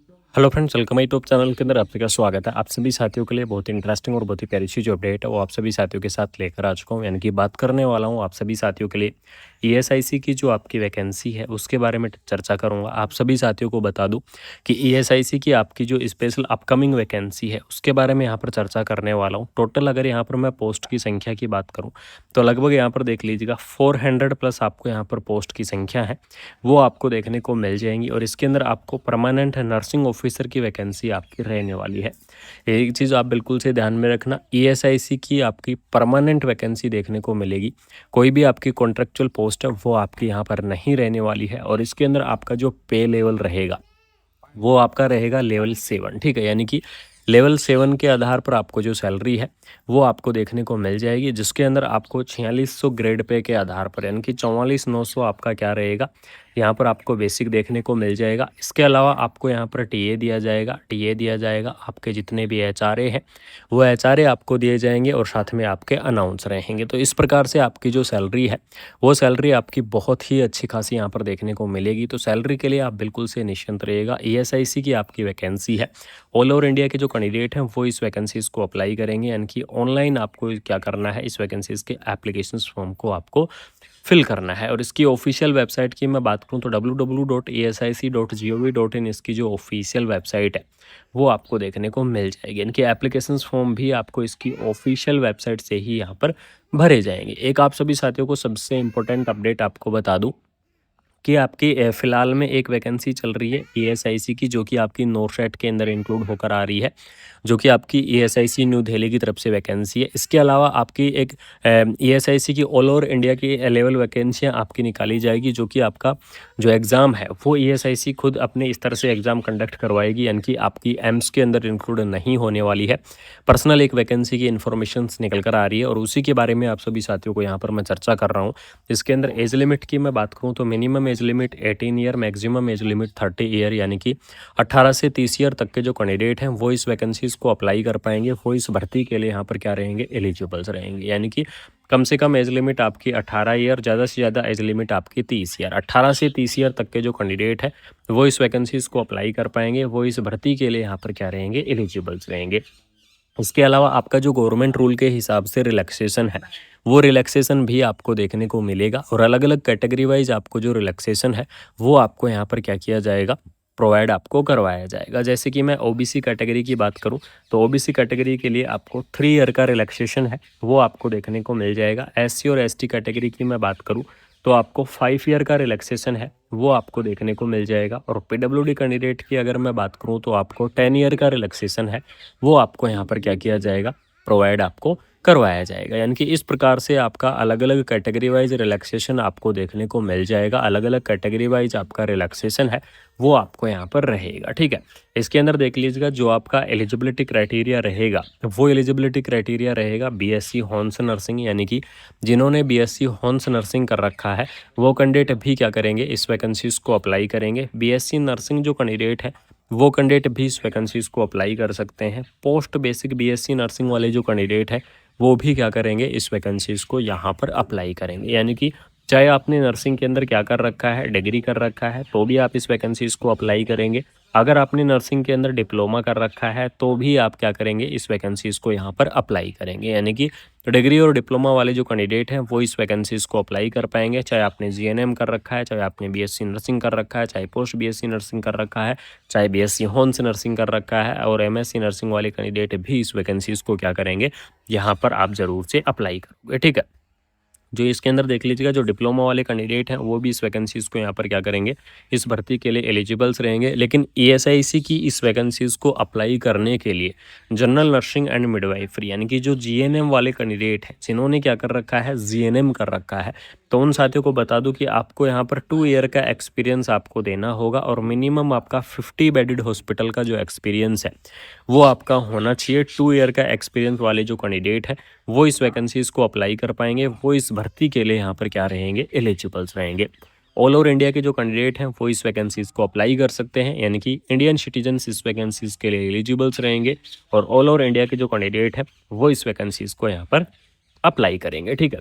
Hello friends, welcome my YouTube channel के अंदर आप सभी का स्वागत है। आप सभी साथियों के लिए बहुत ही इंटरेस्टिंग और बहुत ही प्यारी सी जो अपडेट है वो आप सभी साथियों के साथ लेकर आ चुका हूँ। यानी कि बात करने वाला हूँ आप सभी साथियों के लिए ईएसआईसी की जो आपकी वैकेंसी है उसके बारे में चर्चा करूँगा। आप सभी साथियों को बता दूँ कि ईएसआईसी की आपकी जो स्पेशल अपकमिंग वैकेंसी है उसके बारे में यहाँ पर चर्चा करने वाला हूँ। टोटल अगर यहाँ पर मैं पोस्ट की संख्या की बात करूँ तो लगभग यहाँ पर देख लीजिएगा 400 प्लस आपको यहाँ पर पोस्ट की संख्या है वो आपको देखने को मिल जाएंगी। और इसके अंदर आपको परमानेंट नर्सिंग ऑफिसर की वैकेंसी आपकी रहने वाली है। एक चीज़ आप बिल्कुल से ध्यान में रखना, ईएसआईसी की आपकी परमानेंट वैकेंसी देखने को मिलेगी। कोई भी आपकी कॉन्ट्रेक्चुअल पोस्ट है वो आपकी यहाँ पर नहीं रहने वाली है। और इसके अंदर आपका जो पे लेवल रहेगा वो आपका रहेगा लेवल 7, ठीक है। यानी कि लेवल 7 के आधार पर आपको जो सैलरी है वो आपको देखने को मिल जाएगी, जिसके अंदर आपको 4600 ग्रेड पे के आधार पर यानी कि 44,900 आपका क्या रहेगा, यहाँ पर आपको बेसिक देखने को मिल जाएगा। इसके अलावा आपको यहाँ पर टीए दिया जाएगा, आपके जितने भी एचआरए हैं वो एचआरए आपको दिए जाएंगे और साथ में आपके अनाउंस रहेंगे। तो इस प्रकार से आपकी जो सैलरी है वो सैलरी आपकी बहुत ही अच्छी खासी यहाँ पर देखने को मिलेगी। तो सैलरी के लिए आप बिल्कुल से निश्चिंत रहिएगा। ईएसआईसी की आपकी वैकेंसी है, ऑल ओवर इंडिया के जो कैंडिडेट हैं वो इस वैकेंसीज को अप्लाई करेंगे। यानी कि ऑनलाइन आपको क्या करना है, इस वैकेंसीज के एप्लीकेशंस फॉर्म को आपको फिल करना है। और इसकी ऑफिशियल वेबसाइट की मैं बात करूं तो www.asic.gov.in इसकी जो ऑफिशियल वेबसाइट है वो आपको देखने को मिल जाएगी। इनके एप्लीकेशंस फॉर्म भी आपको इसकी ऑफिशियल वेबसाइट से ही यहाँ पर भरे जाएंगे। एक आप सभी साथियों को सबसे इम्पोर्टेंट अपडेट आपको बता दूं कि आपकी फ़िलहाल में एक वैकेंसी चल रही है ईएसआईसी की, जो कि आपकी नोरशेट के अंदर इंक्लूड होकर आ रही है, जो कि आपकी ईएसआईसी न्यू दिल्ली की तरफ से वैकेंसी है। इसके अलावा आपकी एक ईएसआईसी की ऑल ओवर इंडिया की लेवल वैकेंसियाँ आपकी निकाली जाएगी, जो कि आपका जो एग्ज़ाम है वो ईएसआईसी खुद अपने स्तर से एग्ज़ाम कंडक्ट करवाएगी। यानी कि आपकी एम्स के अंदर इंक्लूड नहीं होने वाली है। पर्सनल एक वैकेंसी की इन्फॉर्मेशन निकल कर आ रही है और उसी के बारे में आप सभी साथियों को यहाँ पर मैं चर्चा कर रहा हूँ। इसके अंदर एज लिमिट की मैं बात करूँ तो minimum age limit 18 year, maximum age limit 30 year, यानी कि 18 से 30 ईयर तक के जो कैंडिडेट हैं वो इस वैकेंसीज को अप्लाई कर पाएंगे। वो इस भर्ती के लिए यहाँ पर क्या रहेंगे, एलिजिबल्स रहेंगे। यानी कि कम से कम एज लिमिट आपकी 18 ईयर, ज़्यादा से ज़्यादा एज लिमिट आपकी 30 ईयर। 18 से 30 ईयर तक के जो कैंडिडेट है वो इस वैकेंसीज को अप्लाई कर पाएंगे, वो इस भर्ती के लिए यहाँ पर क्या रहेंगे, एलिजिबल्स रहेंगे। इसके अलावा आपका जो गवर्नमेंट रूल के हिसाब से रिलैक्सेशन है वो रिलैक्सेशन भी आपको देखने को मिलेगा। और अलग अलग कैटेगरी वाइज आपको जो रिलैक्सेशन है वो आपको यहाँ पर क्या किया जाएगा, प्रोवाइड आपको करवाया जाएगा। जैसे कि मैं ओबीसी कैटेगरी की बात करूं तो ओबीसी कैटेगरी के लिए आपको 3 ईयर का रिलैक्सेशन है वो आपको देखने को मिल जाएगा। एससी और एसटी कैटेगरी की मैं बात करूं तो आपको 5 ईयर का रिलैक्सेशन है वो आपको देखने को मिल जाएगा। और पीडब्ल्यूडी कैंडिडेट की अगर मैं बात करूं तो आपको 10 ईयर का रिलैक्सेशन है वो आपको यहाँ पर क्या किया जाएगा, प्रोवाइड आपको करवाया जाएगा। यानी कि इस प्रकार से आपका अलग अलग कैटेगरी वाइज रिलैक्सेशन आपको देखने को मिल जाएगा। अलग अलग कैटेगरी वाइज आपका रिलैक्सेशन है वो आपको यहाँ पर रहेगा, ठीक है। इसके अंदर देख लीजिएगा जो आपका एलिजिबिलिटी क्राइटेरिया रहेगा वो एलिजिबिलिटी क्राइटेरिया रहेगा बीएससी हॉर्न्स नर्सिंग, यानी कि जिन्होंने बीएससी हॉर्न्स नर्सिंग कर रखा है वो कैंडिडेट भी क्या करेंगे, इस वैकेंसीज को अप्लाई करेंगे। बीएससी नर्सिंग जो कैंडिडेट है वो कैंडिडेट भी इस वैकेंसीज को अप्लाई कर सकते हैं। पोस्ट बेसिक बीएससी नर्सिंग वाले जो कैंडिडेट है वो भी क्या करेंगे, इस वैकेंसीज को यहाँ पर अप्लाई करेंगे। यानी कि चाहे आपने नर्सिंग के अंदर क्या कर रखा है, डिग्री कर रखा है, तो भी आप इस वैकेंसीज को अप्लाई करेंगे। अगर आपने नर्सिंग के अंदर डिप्लोमा कर रखा है तो भी आप क्या करेंगे, इस वैकेंसीज को यहाँ पर अप्लाई करेंगे। यानी कि डिग्री और डिप्लोमा वाले जो कैंडिडेट हैं वो इस वैकेंसीज को अप्लाई कर पाएंगे। चाहे आपने जीएनएम कर रखा है, चाहे आपने बीएससी नर्सिंग कर रखा है, चाहे पोस्ट बीएससी नर्सिंग कर रखा है, चाहे बीएससी हॉर्न्स नर्सिंग कर रखा है, और एमएससी नर्सिंग वाले कैंडिडेट भी इस वैकेंसीज को क्या करेंगे, यहाँ पर आप ज़रूर से अप्लाई करोगे, ठीक है। जो इसके अंदर देख लीजिएगा जो डिप्लोमा वाले कैंडिडेट हैं वो भी इस वैकेंसीज को यहाँ पर क्या करेंगे, इस भर्ती के लिए एलिजिबल्स रहेंगे। लेकिन ईएसआईसी की इस वैकेंसीज को अप्लाई करने के लिए जनरल नर्सिंग एंड मिडवाइफरी यानी कि जो जीएनएम वाले कैंडिडेट हैं जिन्होंने क्या कर रखा है, जीएनएम कर रखा है, तो उन साथियों को बता दूं कि आपको यहाँ पर 2 ईयर का एक्सपीरियंस आपको देना होगा और मिनिमम आपका 50 बेडेड हॉस्पिटल का जो एक्सपीरियंस है वो आपका होना चाहिए। 2 ईयर का एक्सपीरियंस वाले जो कैंडिडेट है वो इस वैकेंसीज को अप्लाई कर पाएंगे, वो इस भर्ती के लिए यहाँ पर क्या रहेंगे, एलिजिबल्स रहेंगे। ऑल ओवर इंडिया के जो कैंडिडेट हैं वो इस वैकेंसीज को अप्लाई कर सकते हैं, यानी कि इंडियन सिटीजन्स इस वैकेंसीज के लिए एलिजिबल्स रहेंगे। और ऑल ओवर इंडिया के जो कैंडिडेट हैं वो इस वैकेंसीज को यहाँ पर अप्लाई करेंगे, ठीक है।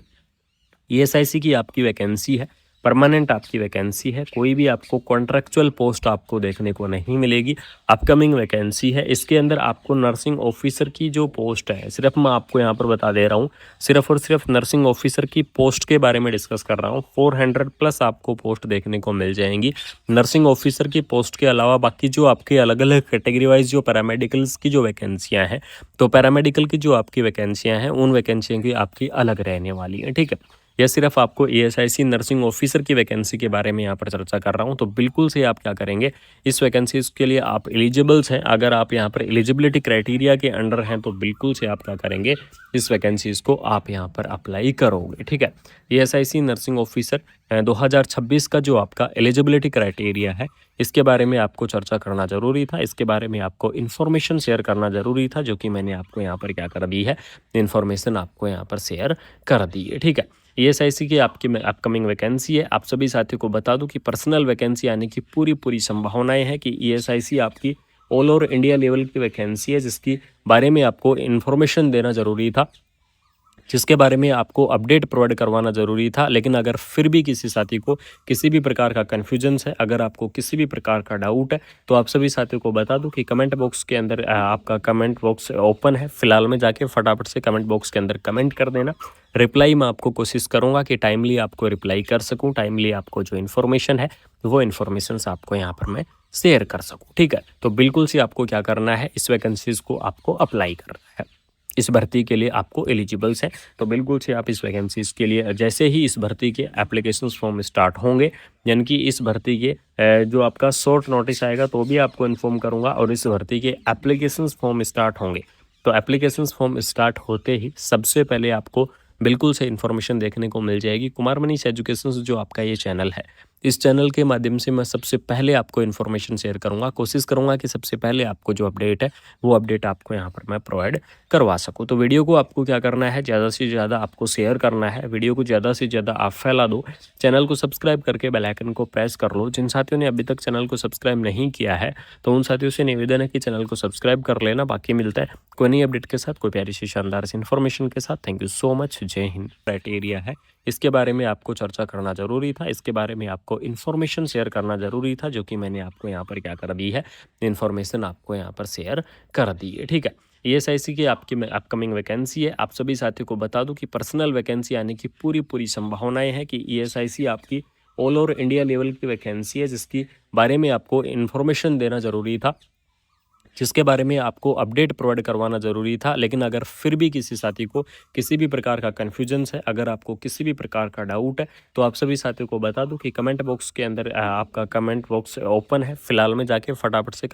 ईएसआईसी की आपकी वैकेंसी है परमानेंट आपकी वैकेंसी है, कोई भी आपको कॉन्ट्रैक्चुअल पोस्ट आपको देखने को नहीं मिलेगी, अपकमिंग वैकेंसी है। इसके अंदर आपको नर्सिंग ऑफिसर की जो पोस्ट है, सिर्फ मैं आपको यहाँ पर बता दे रहा हूँ, सिर्फ और सिर्फ नर्सिंग ऑफिसर की पोस्ट के बारे में डिस्कस कर रहा हूँ। 400 प्लस आपको पोस्ट देखने को मिल जाएंगी नर्सिंग ऑफिसर की पोस्ट के अलावा। बाकी जो आपके अलग अलग कैटेगरी वाइज जो पैरामेडिकल्स की जो वैकेंसियाँ हैं, तो पैरामेडिकल की जो आपकी वैकेंसियाँ हैं, उन वैकेंसियों की आपकी अलग रहने वाली हैं, ठीक है। यह सिर्फ आपको ईएसआईसी नर्सिंग ऑफिसर की वैकेंसी के बारे में यहाँ पर चर्चा कर रहा हूँ। तो बिल्कुल से आप क्या करेंगे, इस वैकेंसीज के लिए आप एलिजिबल्स हैं, अगर आप यहाँ पर एलिजिबिलिटी क्राइटेरिया के अंडर हैं तो बिल्कुल से आप क्या करेंगे, इस वैकेंसीज को आप यहाँ पर अप्लाई करोगे, ठीक है। ईएसआईसी नर्सिंग ऑफिसर 2026 का जो आपका एलिजिबिलिटी क्राइटेरिया है, इसके बारे में आपको चर्चा करना ज़रूरी था, इसके बारे में आपको इन्फॉर्मेशन शेयर करना ज़रूरी था, जो कि मैंने आपको यहाँ पर क्या कर दी है, इन्फॉर्मेशन आपको यहाँ पर शेयर कर दी है, ठीक है। ईएसआईसी की आपकी अपकमिंग वैकेंसी है। आप सभी साथियों को बता दूं कि पर्सनल वैकेंसी आने की पूरी संभावनाएं हैं कि ईएसआईसी आपकी ऑल ओवर इंडिया लेवल की वैकेंसी है, जिसकी बारे में आपको इन्फॉर्मेशन देना ज़रूरी था, जिसके बारे में आपको अपडेट प्रोवाइड करवाना ज़रूरी था। लेकिन अगर फिर भी किसी साथी को किसी भी प्रकार का कन्फ्यूजन्स है, अगर आपको किसी भी प्रकार का डाउट है, तो आप सभी साथियों को बता दूं कि कमेंट बॉक्स के अंदर आपका कमेंट बॉक्स ओपन है। फिलहाल में जाके फटाफट से कमेंट बॉक्स के अंदर कमेंट कर देना। रिप्लाई मैं आपको कोशिश करूँगा कि टाइमली आपको रिप्लाई कर सकूँ, टाइमली आपको जो इन्फॉर्मेशन है वो इन्फॉर्मेशन आपको यहाँ पर मैं शेयर कर सकूँ, ठीक है। तो बिल्कुल से आपको क्या करना है, इस वैकेंसीज़ को आपको अप्लाई करना है। इस भर्ती के लिए आपको एलिजिबल्स हैं, तो बिल्कुल से आप इस वैकेंसीज़ के लिए जैसे ही इस भर्ती के एप्लीकेशंस फॉर्म स्टार्ट होंगे, यानी कि इस भर्ती के जो आपका शॉर्ट नोटिस आएगा तो भी आपको इन्फॉर्म करूंगा, और इस भर्ती के एप्लीकेशंस फॉर्म स्टार्ट होंगे तो एप्लीकेशंस फॉर्म स्टार्ट होते ही सबसे पहले आपको बिल्कुल से इन्फॉर्मेशन देखने को मिल जाएगी। कुमार मनीष एजुकेशन जो आपका ये चैनल है, इस चैनल के माध्यम से मैं सबसे पहले आपको इन्फॉर्मेशन शेयर करूंगा, कोशिश करूंगा कि सबसे पहले आपको जो अपडेट है वो अपडेट आपको यहाँ पर मैं प्रोवाइड करवा सकूँ। तो वीडियो को आपको क्या करना है, ज़्यादा से ज़्यादा आपको शेयर करना है, वीडियो को ज़्यादा से ज़्यादा आप फैला दो, चैनल को सब्सक्राइब करके बेल आइकन को प्रेस कर लो। जिन साथियों ने अभी तक चैनल को सब्सक्राइब नहीं किया है तो उन साथियों से निवेदन है कि चैनल को सब्सक्राइब कर लेना। बाकी मिलता है कोई नई अपडेट के साथ, कोई प्यारी सी शानदार सी इन्फॉर्मेशन के साथ। थैंक यू सो मच, जय हिंद। क्राइटेरिया है, इसके बारे में आपको चर्चा करना ज़रूरी था, इसके बारे में आपको इन्फॉर्मेशन शेयर करना ज़रूरी था, जो कि मैंने आपको यहाँ पर क्या कर दी है, इन्फॉर्मेशन आपको यहाँ पर शेयर कर दी है, ठीक है। ईएसआईसी की आपकी अपकमिंग वैकेंसी है। आप सभी साथियों को बता दूं कि पर्सनल वैकेंसी आने की पूरी संभावनाएं हैं कि ईएसआईसी आपकी ऑल ओवर इंडिया लेवल की वैकेंसी है, जिसकी बारे में आपको इन्फॉर्मेशन देना ज़रूरी था, जिसके बारे में आपको अपडेट प्रोवाइड करवाना ज़रूरी था। लेकिन अगर फिर भी किसी साथी को किसी भी प्रकार का कन्फ्यूजन्स है, अगर आपको किसी भी प्रकार का डाउट है, तो आप सभी साथियों को बता दूं कि कमेंट बॉक्स के अंदर आपका कमेंट बॉक्स ओपन है। फिलहाल में जाके फटाफट से